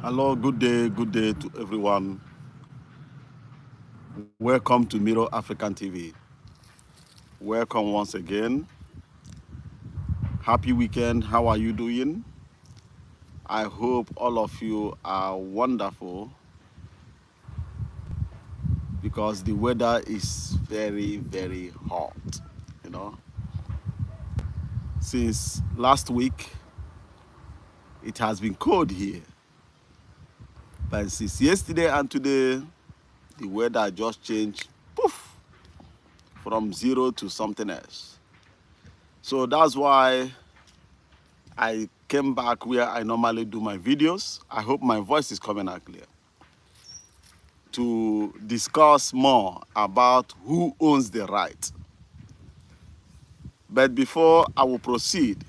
Hello, good day to everyone. Welcome to Miro African TV. Welcome once again. Happy weekend. How are you doing? I hope all of you are wonderful because the weather is very, very hot. You know, since last week, it has been cold here. But since yesterday and today, the weather just changed poof, from zero to something else. So that's why I came back where I normally do my videos. I hope my voice is coming out clear. To discuss more about who owns the right. But before I will proceed,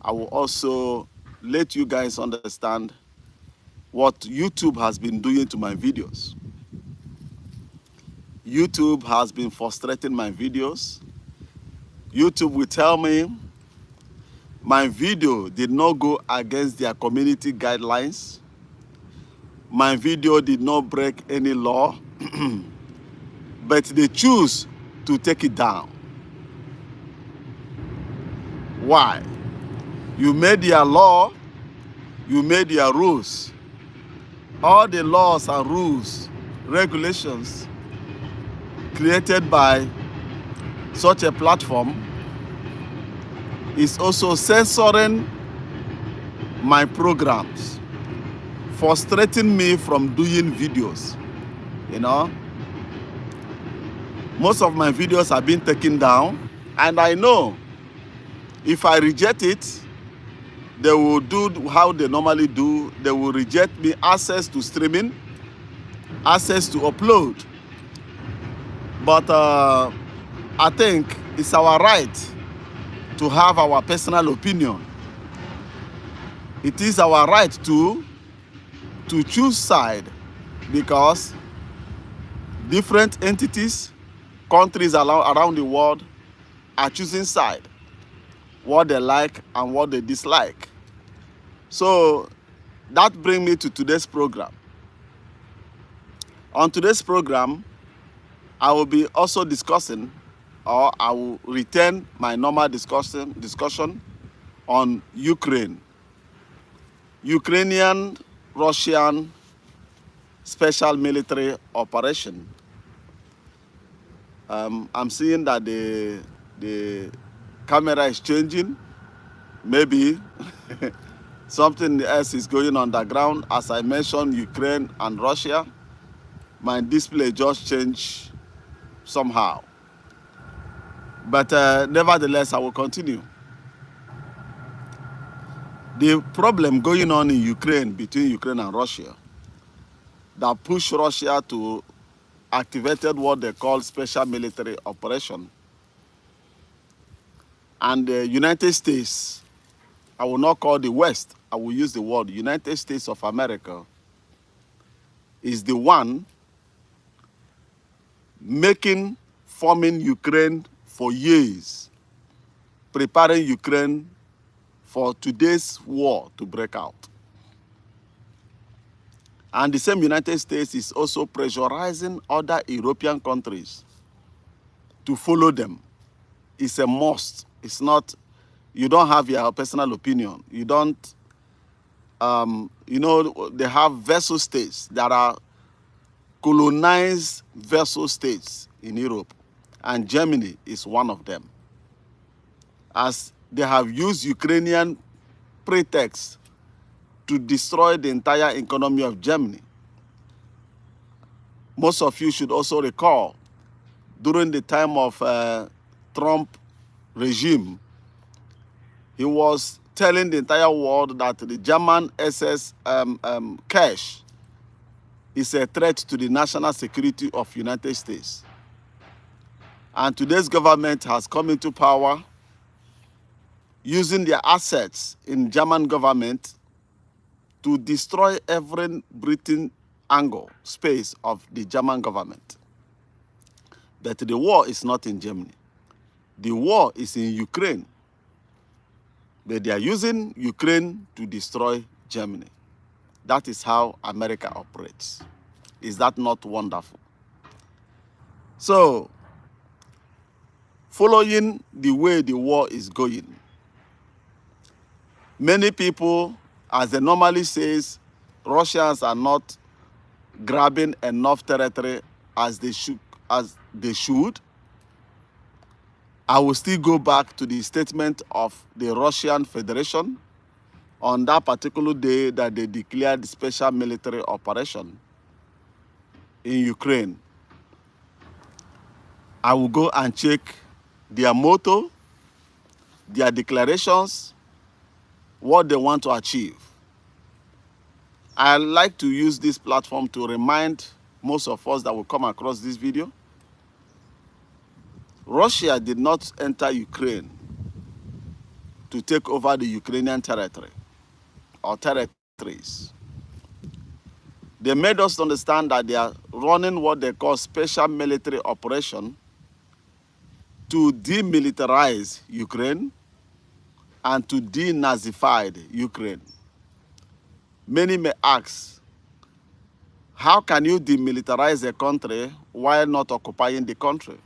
I will also let you guys understand what YouTube has been doing to my videos. YouTube has been frustrating my videos. YouTube will tell me my video did not go against their community guidelines. My video did not break any law, but they choose to take it down. Why? You made their law, you made their rules. All the laws and rules, regulations created by such a platform is also censoring my programs, frustrating me from doing videos. You know, most of my videos have been taken down, and I know if I reject it, they will do how they normally do. They will reject me access to streaming, access to upload. But I think it's our right to have our personal opinion. It is our right to choose side, because different entities, countries around the world are choosing side, what they like and what they dislike. So that brings me to today's program. On today's program, I will be also discussing, or I will return my normal discussion on Ukraine. Ukrainian Russian special military operation. I'm seeing that the camera is changing. Maybe something else is going on the ground. As I mentioned, Ukraine and Russia, my display just changed somehow. But nevertheless, I will continue. The problem going on in Ukraine, between Ukraine and Russia, that pushed Russia to activated what they call special military operation. And the United States, I will not call the West, I will use the word United States of America, is the one forming Ukraine for years, preparing Ukraine for today's war to break out. And the same United States is also pressurizing other European countries to follow them. It's a must. It's not, you don't have your personal opinion. You don't, you know, they have vassal states that are colonized vassal states in Europe, and Germany is one of them. As they have used Ukrainian pretext to destroy the entire economy of Germany. Most of you should also recall, during the time of Trump regime, he was telling the entire world that the German SS cash is a threat to the national security of United States. And today's government has come into power using their assets in German government to destroy every breathing angle, space of the German government. But the war is not in Germany. The war is in Ukraine. But they are using Ukraine to destroy Germany. That is how America operates. Is that not wonderful? So, following the way the war is going, many people, as they normally says, Russians are not grabbing enough territory as they should. I will still go back to the statement of the Russian Federation on that particular day that they declared special military operation in Ukraine. I will go and check their motto, their declarations, what they want to achieve. I like to use this platform to remind most of us that will come across this video. Russia did not enter Ukraine to take over the Ukrainian territory or territories. They made us understand that they are running what they call special military operation to demilitarize Ukraine and to denazify Ukraine. Many may ask, how can you demilitarize a country while not occupying the country?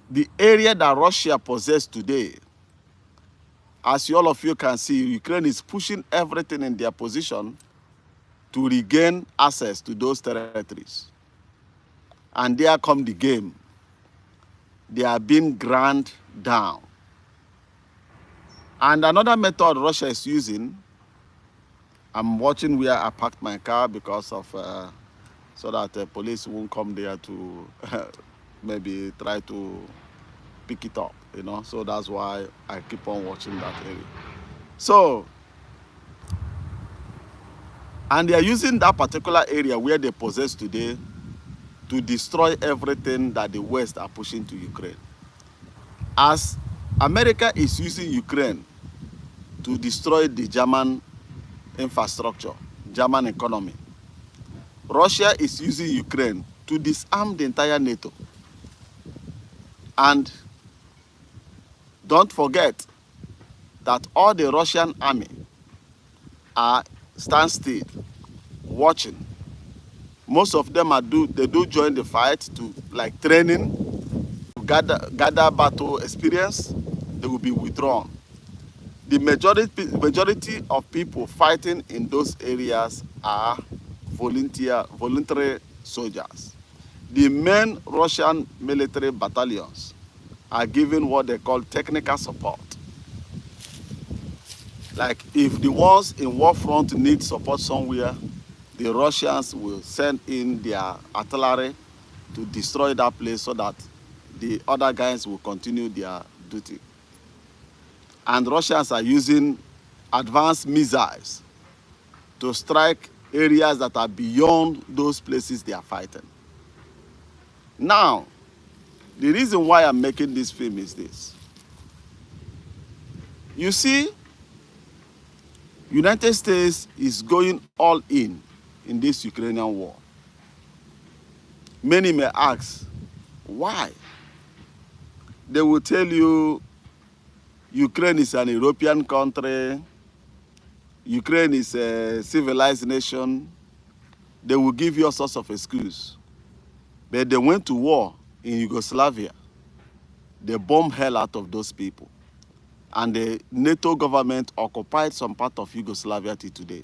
The area that Russia possesses today, as all of you can see, Ukraine is pushing everything in their position to regain access to those territories. And there come the game. They are being ground down. And another method Russia is using, I'm watching where I parked my car because of, so that the police won't come there to maybe try to pick it up, you know. So that's why I keep on watching that area. So, and they are using that particular area where they possess today to destroy everything that the West are pushing to Ukraine. As America is using Ukraine to destroy the German infrastructure, German economy, Russia is using Ukraine to disarm the entire NATO. And don't forget that all the Russian army are stand still, watching. Most of them they do join the fight to like training, gather battle experience. They will be withdrawn. The majority of people fighting in those areas are voluntary soldiers. The main Russian military battalions are given what they call technical support. Like if the ones in war front need support somewhere, the Russians will send in their artillery to destroy that place so that the other guys will continue their duty. And Russians are using advanced missiles to strike areas that are beyond those places they are fighting. Now, the reason why I'm making this film is this. You see, United States is going all in this Ukrainian war. Many may ask, why? They will tell you Ukraine is an European country, Ukraine is a civilized nation. They will give you all sorts of excuses. But they went to war in Yugoslavia. They bombed hell out of those people. And the NATO government occupied some part of Yugoslavia till today.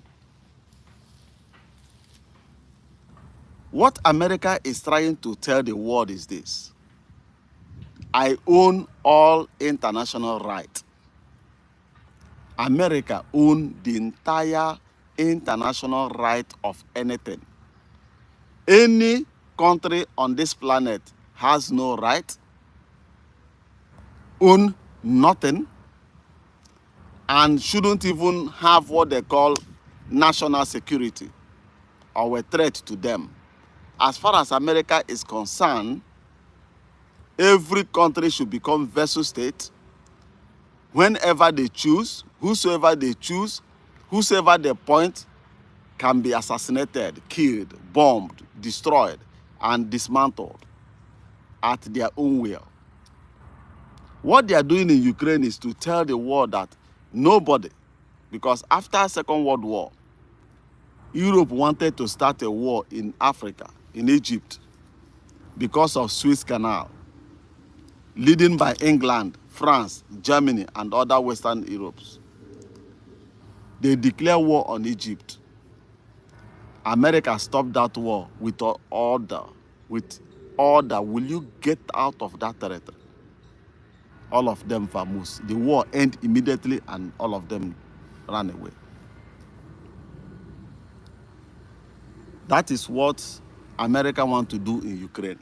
What America is trying to tell the world is this: I own all international right. America owns the entire international right of anything. Any country on this planet has no right, own nothing, and shouldn't even have what they call national security or a threat to them. As far as America is concerned, every country should become vassal state whenever they choose, whosoever they choose, whosoever they point can be assassinated, killed, bombed, destroyed, and dismantled at their own will. What they are doing in Ukraine is to tell the world that nobody Because after Second World War, Europe wanted to start a war in Africa, in Egypt, because of Suez Canal, leading by England, France, Germany, and other Western Europes. They declared war on Egypt. America stopped that war with order. Will you get out of that territory? All of them vamoose. The war ended immediately and all of them ran away. That is what America wants to do in Ukraine.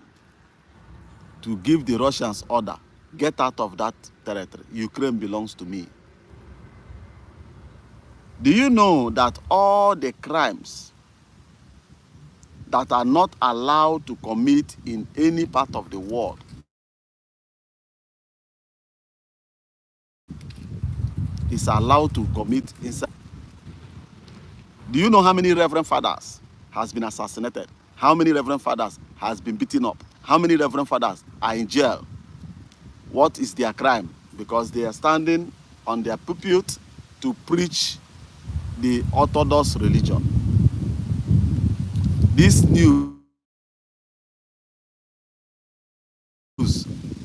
To give the Russians order, get out of that territory. Ukraine belongs to me. Do you know that all the crimes that are not allowed to commit in any part of the world is allowed to commit inside? Do you know how many Reverend Fathers has been assassinated? How many Reverend Fathers has been beaten up? How many Reverend Fathers are in jail? What is their crime? Because they are standing on their pulpit to preach the Orthodox religion. This news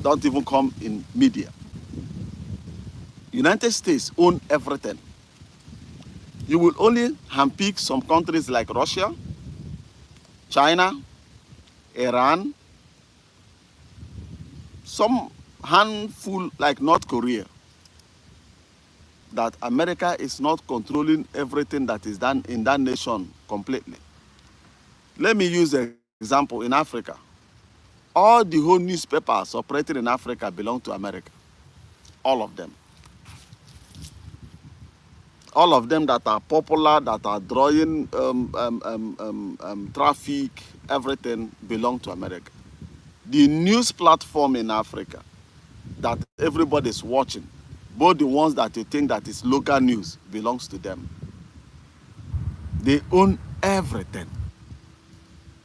don't even come in media. United States own everything. You will only handpick some countries like Russia, China, Iran, some handful like North Korea, that America is not controlling everything that is done in that nation completely. Let me use an example in Africa. All the whole newspapers operating in Africa belong to America. All of them. All of them that are popular, that are drawing traffic, everything belong to America. The news platform in Africa that everybody is watching, both the ones that you think that is local news, belongs to them. They own everything.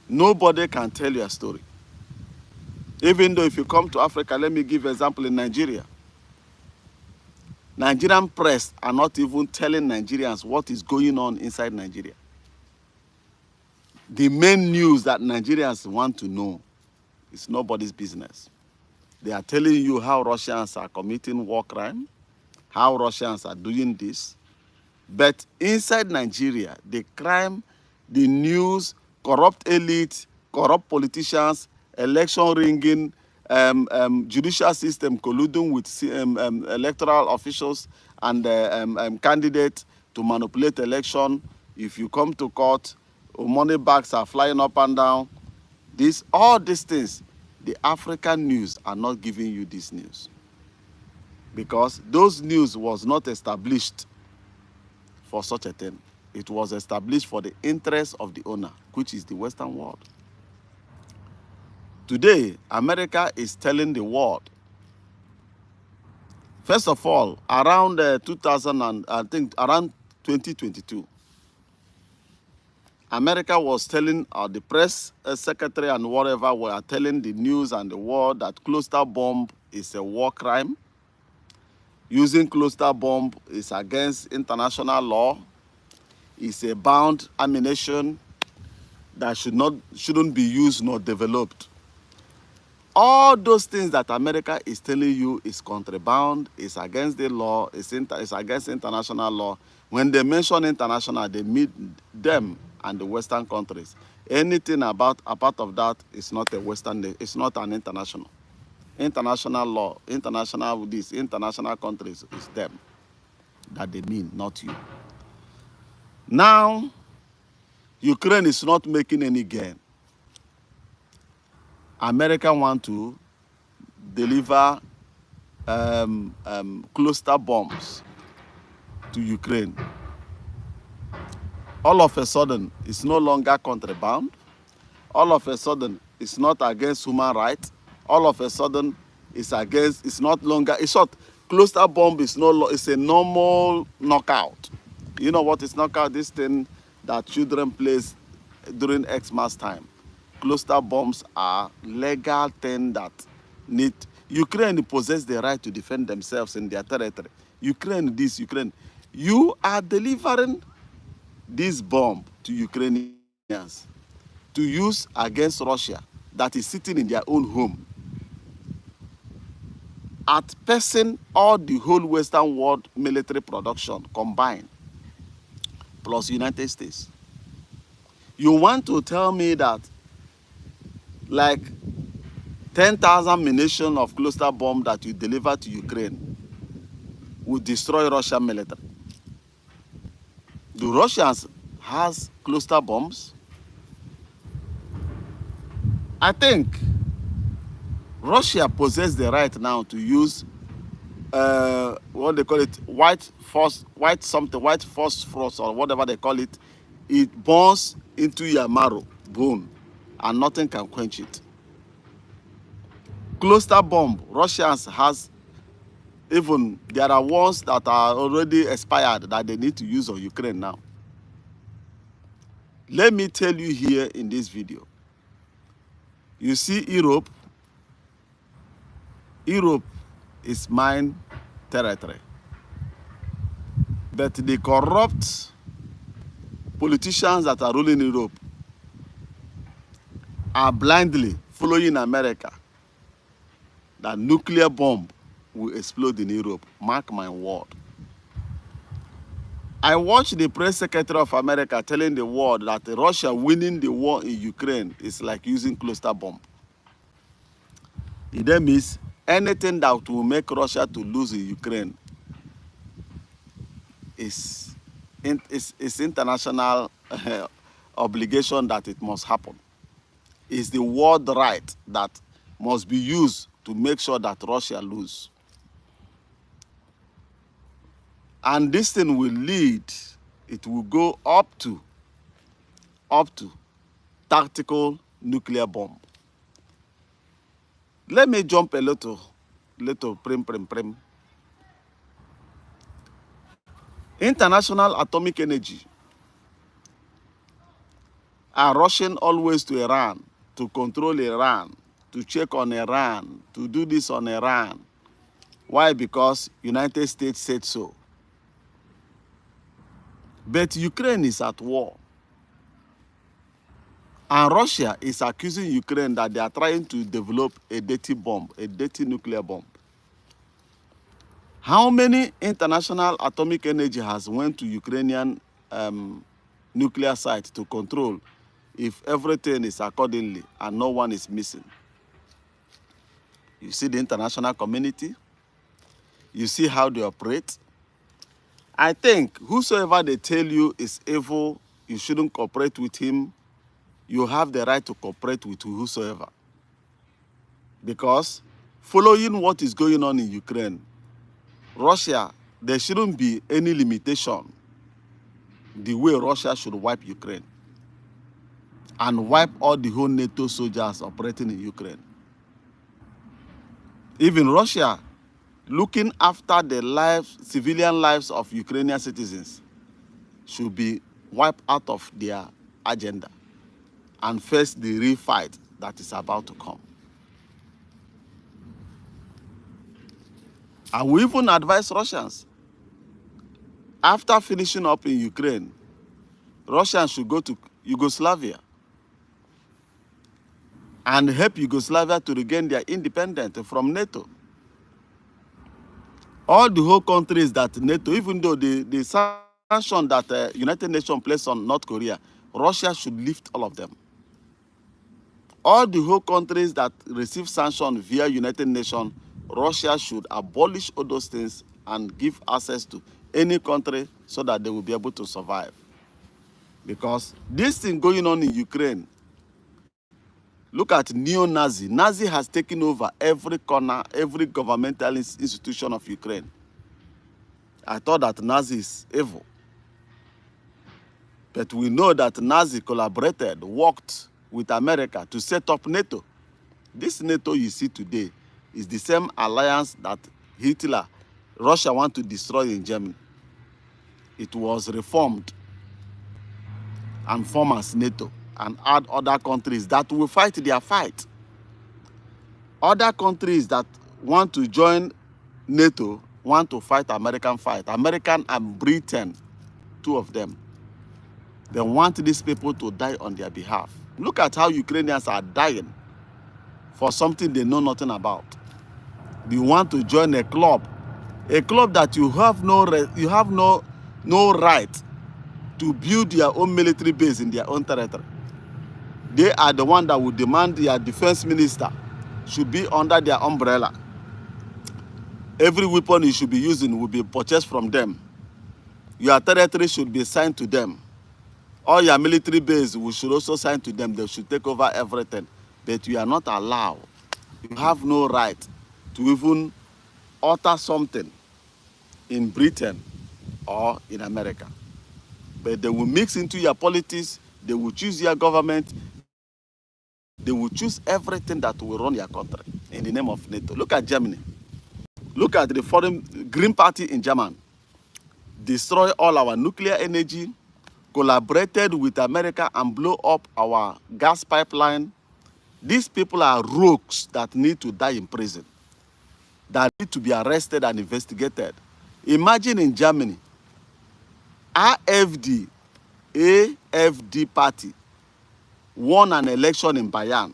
Nobody can tell you a story. Even though if you come to Africa, let me give an example in Nigeria. Nigerian press are not even telling Nigerians what is going on inside Nigeria. The main news that Nigerians want to know is nobody's business. They are telling you how Russians are committing war crime, how Russians are doing this. But inside Nigeria, the crime, the news, corrupt elite, corrupt politicians, election rigging, judicial system colluding with electoral officials and candidates to manipulate election. If you come to court, money bags are flying up and down. All these things, the African news are not giving you this news, because those news was not established for such a thing. It was established for the interest of the owner, which is the Western world. Today, America is telling the world. First of all, around 2022, America was telling the press secretary and whatever were telling the news and the world that cluster bomb is a war crime. Using cluster bomb is against international law. It's a bound ammunition that shouldn't be used nor developed. All those things that America is telling you is contraband, is against the law, is against international law. When they mention international, they mean them and the Western countries. Anything apart of that is not a Western, it's not an international. International law, international countries is them that they mean, not you. Now, Ukraine is not making any gain. America want to deliver cluster bombs to Ukraine. All of a sudden, it's no longer contraband. All of a sudden, it's not against human rights. All of a sudden, it's not longer, it's not, cluster bomb is it's a normal knockout. You know what is knockout? This thing that children play during Xmas time. Cluster bombs are legal thing that Ukraine possess the right to defend themselves in their territory. Ukraine. You are delivering this bomb to Ukrainians to use against Russia that is sitting in their own home, outpacing all the whole Western world military production combined, plus United States. You want to tell me that like 10,000 munitions of cluster bomb that you deliver to Ukraine will destroy Russian military? The Russians has cluster bombs? I think Russia possesses the right now to use what they call it, white phosphorus or whatever they call it. It burns into your marrow, bone, and nothing can quench it. Cluster bomb, Russians has, even there are ones that are already expired that they need to use on Ukraine now. Let me tell you here in this video. You see Europe. Europe is mine territory. But the corrupt politicians that are ruling Europe are blindly following America that nuclear bomb will explode in Europe. Mark my word. I watched the press secretary of America telling the world that Russia winning the war in Ukraine is like using cluster bomb. It then means anything that will make Russia to lose in Ukraine is international obligation that it must happen. It's the world right that must be used to make sure that Russia lose. And this thing will lead, it will go up to tactical nuclear bomb. Let me jump a little prim. International Atomic Energy are rushing always to Iran, to control Iran, to check on Iran, to do this on Iran. Why? Because United States said so. But Ukraine is at war. And Russia is accusing Ukraine that they are trying to develop a dirty bomb, a dirty nuclear bomb. How many international atomic energy has went to Ukrainian nuclear site to control if everything is accordingly and no one is missing? You see the international community. You see how they operate. I think whosoever they tell you is evil, you shouldn't cooperate with him. You have the right to cooperate with whosoever. Because following what is going on in Ukraine, Russia, there shouldn't be any limitation the way Russia should wipe Ukraine and wipe all the whole NATO soldiers operating in Ukraine. Even Russia, looking after the civilian lives of Ukrainian citizens, should be wiped out of their agenda and face the real fight that is about to come. And we even advise Russians, after finishing up in Ukraine, Russians should go to Yugoslavia and help Yugoslavia to regain their independence from NATO. All the whole countries that NATO, even though the sanction that United Nations placed on North Korea, Russia should lift all of them. All the whole countries that receive sanction via United Nations, Russia should abolish all those things and give access to any country so that they will be able to survive. Because this thing going on in Ukraine, look at neo-Nazi. Nazi has taken over every corner, every governmental institution of Ukraine. I thought that Nazi is evil. But we know that Nazi collaborated, worked with America to set up NATO. This NATO you see today is the same alliance that Hitler, Russia want to destroy in Germany. It was reformed and formed as NATO and add other countries that will fight their fight. Other countries that want to join NATO want to fight American fight. American and Britain, two of them. They want these people to die on their behalf. Look at how Ukrainians are dying for something they know nothing about. You want to join a club that you have no right to build your own military base in their own territory. They are the one that would demand their defense minister should be under their umbrella. Every weapon you should be using will be purchased from them. Your territory should be signed to them. All your military base, we should also sign to them. They should take over everything. But you are not allowed. You have no right to even utter something in Britain or in America. But they will mix into your politics. They will choose your government. They will choose everything that will run your country in the name of NATO. Look at Germany. Look at the foreign Green Party in Germany. Destroy all our nuclear energy, collaborated with America and blow up our gas pipeline. These people are rogues that need to die in prison, that need to be arrested and investigated. Imagine in Germany, AfD party won an election in Bayern.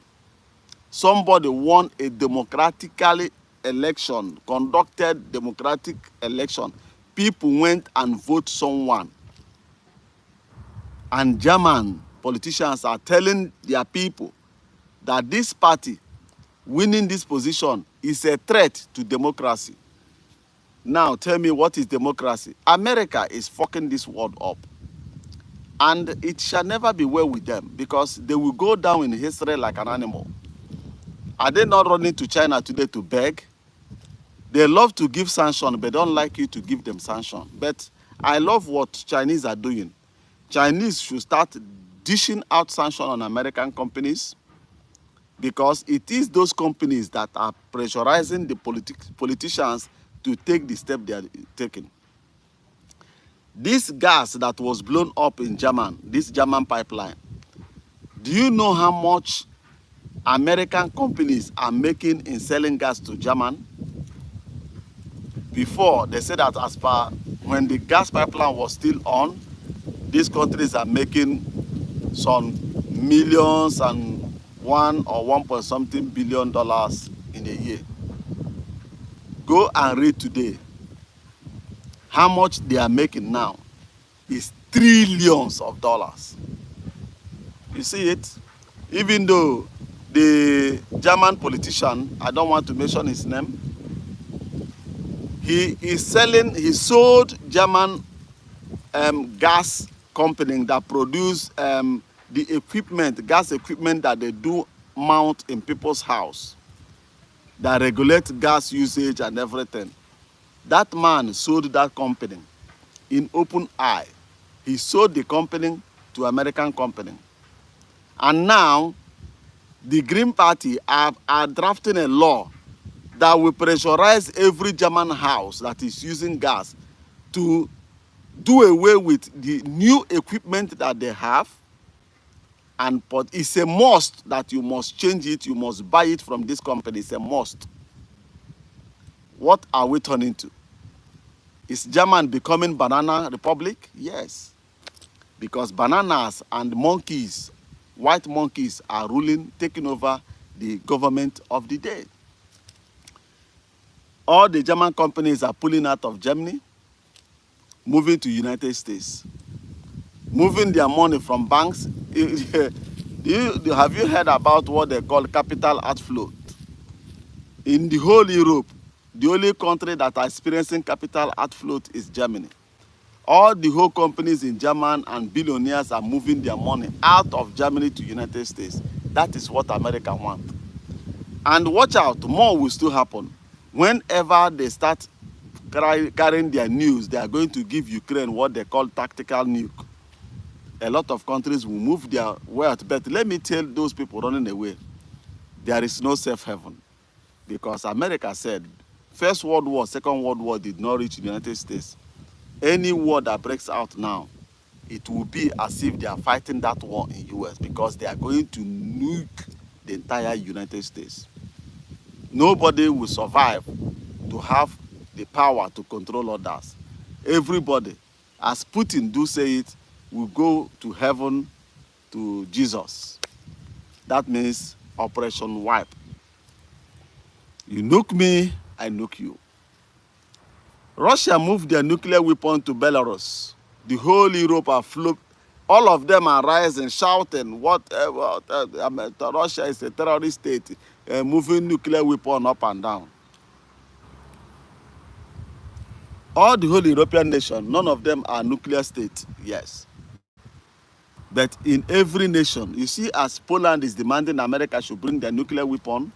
Somebody won a democratically election, conducted democratic election. People went and voted someone. And German politicians are telling their people that this party winning this position is a threat to democracy. Now tell me, what is democracy? America is fucking this world up. And it shall never be well with them, because they will go down in history like an animal. Are they not running to China today to beg? They love to give sanction, but don't like you to give them sanction. But I love what Chinese are doing. Chinese should start dishing out sanction on American companies, because it is those companies that are pressurizing the politicians to take the step they are taking. This gas that was blown up in Germany, this German pipeline, do you know how much American companies are making in selling gas to Germany? Before, they said that as per when the gas pipeline was still on, these countries are making some millions and $1 or $1.something billion in a year. Go and read today. How much they are making now is trillions of dollars. You see it? Even though the German politician, I don't want to mention his name, he sold German gas company that produce the equipment, gas equipment that they do mount in people's house, that regulate gas usage and everything. That man sold that company in open eye. He sold the company to American company. And now, the Green Party are drafting a law that will pressurize every German house that is using gas to do away with the new equipment that they have. But it's a must that you must change it. You must buy it from this company. It's a must. What are we turning to? Is Germany becoming banana republic? Yes. Because bananas and monkeys, white monkeys, are ruling, taking over the government of the day. All the German companies are pulling out of Germany, moving to United States, moving their money from banks. Have you heard about what they call capital outflow? In the whole Europe, the only country that are experiencing capital outflow is Germany. All the whole companies in Germany and billionaires are moving their money out of Germany to United States. That is what America wants. And watch out, more will still happen. Whenever they start carrying their news, they are going to give Ukraine what they call tactical nuke. A lot of countries will move their wealth. But let me tell those people running away, there is no safe haven. Because America said, First World War, Second World War did not reach the United States. Any war that breaks out now, it will be as if they are fighting that war in the US, because they are going to nuke the entire United States. Nobody will survive to have the power to control others. Everybody, as Putin do say it, will go to heaven to Jesus. That means Operation Wipe. You nuke me, I nuke you. Russia moved their nuclear weapon to Belarus. The whole Europe are flooded. All of them are rising, shouting, Russia is a terrorist state, moving nuclear weapon up and down. All the whole European nation, none of them are nuclear states, yes. But in every nation, you see, as Poland is demanding America should bring their nuclear weapon,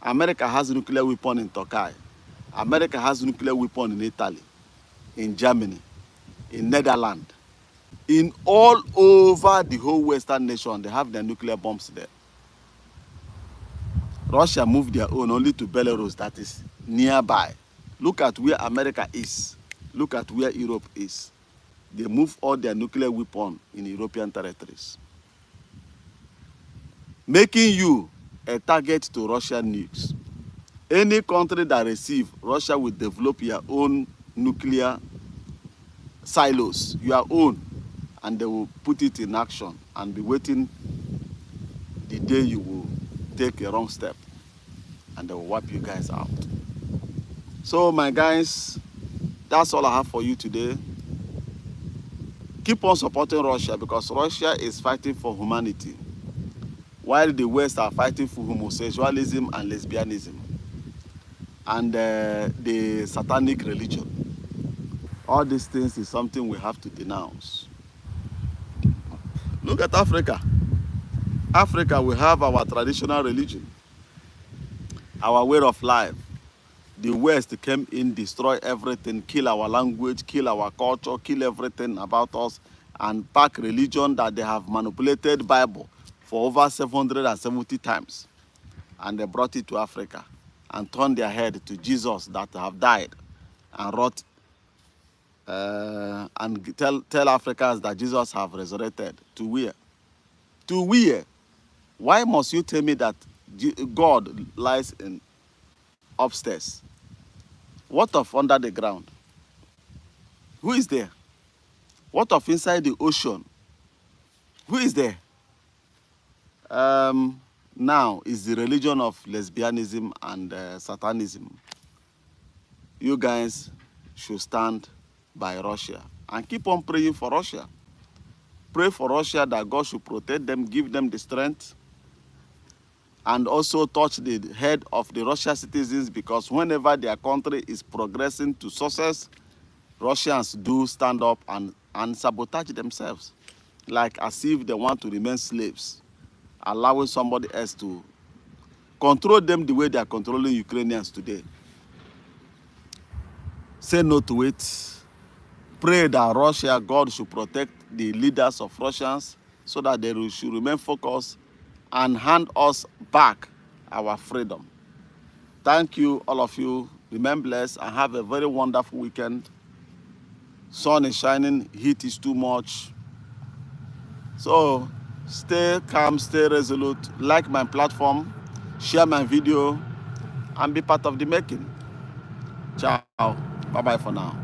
America has a nuclear weapon in Turkey. America has a nuclear weapon in Italy, in Germany, in Netherlands. In all over the whole Western nation, they have their nuclear bombs there. Russia moved their own only to Belarus, that is nearby. Look at where America is. Look at where Europe is. They move all their nuclear weapons in European territories, making you a target to Russian nukes. Any country that receives, Russia will develop your own nuclear silos, your own, and they will put it in action and be waiting the day you will take a wrong step, and they will wipe you guys out. So my guys, that's all I have for you today. Keep on supporting Russia, because Russia is fighting for humanity, while the West are fighting for homosexualism and lesbianism and the satanic religion. All these things is something we have to denounce. Look at Africa. Africa, we have our traditional religion, our way of life. The West came in, destroy everything, kill our language, kill our culture, kill everything about us, and pack religion that they have manipulated Bible for over 770 times. And they brought it to Africa and turned their head to Jesus that have died, and wrote and tell Africans that Jesus have resurrected. To where? To where? Why must you tell me that God lies in upstairs? What of under the ground? Who is there? What of inside the ocean? Who is there? Now is the religion of lesbianism and satanism. You guys should stand by Russia and keep on praying for Russia. Pray for Russia that God should protect them, give them the strength, and also touch the head of the Russian citizens, because whenever their country is progressing to success, Russians do stand up and sabotage themselves, like as if they want to remain slaves, allowing somebody else to control them the way they are controlling Ukrainians today. Say no to it. Pray that Russia, God should protect the leaders of Russians so that they should remain focused and hand us back our freedom. Thank you, all of you. Remain blessed and have a very wonderful weekend. Sun is shining, heat is too much. So stay calm, stay resolute, like my platform, share my video, and be part of the making. Ciao. Bye-bye for now.